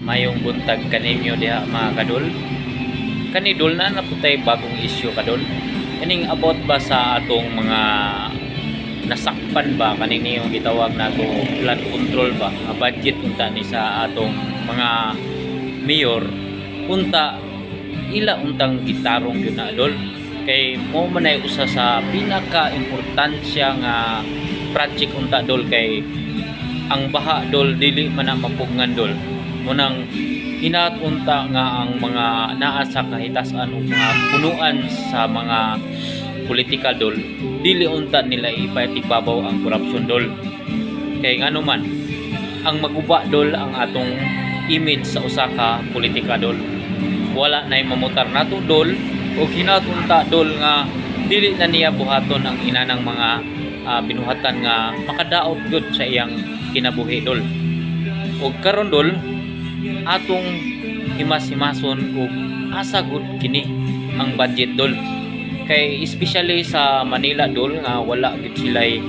mayong buntag kaninyo diha mga kadol. Kani dol na naputay bagong issue kadol. Kaning about ba sa atong mga nasakpan ba kanini yung gitawag nato flood control ba nga budget unta ni sa atong mga mayor unta ila untang gitarong yun na dol. Kay mo man ay usa sa pinaka importansya nga project unta dol kay ang baha dol dili man na mapugngan dol munang hinatunta nga ang mga naa sa kahitasan o mga punuan sa mga politika dol dili unta nila ipatibabaw ang korupsyon dol. Kay ngano man ang maguba dol ang atong image sa usa ka politika dol, wala nay mamutar nato dol o hinatunta dol nga dili na niya buhaton ang inanang mga binuhatan nga makadaot gud sa iyang kinabuhi dol. Og karon dol atong himas-himason og asa gud kini ang budget dol. Kay especially sa Manila dol nga wala gid sila'y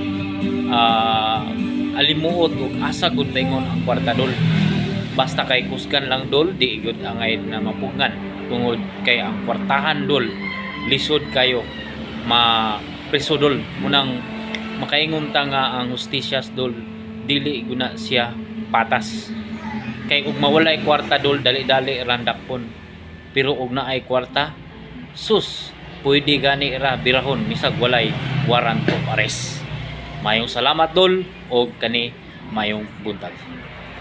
alimuot og asa gud paingon ang kwarta dol. Basta kay kusgan lang dol di gud angay na mapugngan tungod kay ang kwartahan dol lisod kayo mapreso dol munang makaingon ta nga ang justisyas dol dili guna siya patas. Kay ug mawalay kwarta dol dali-dali randakpon, pero ug naay kwarta sus pwede gani ra birahon misag walay warrant of arrest. Mayong salamat dol og kani mayong buntag.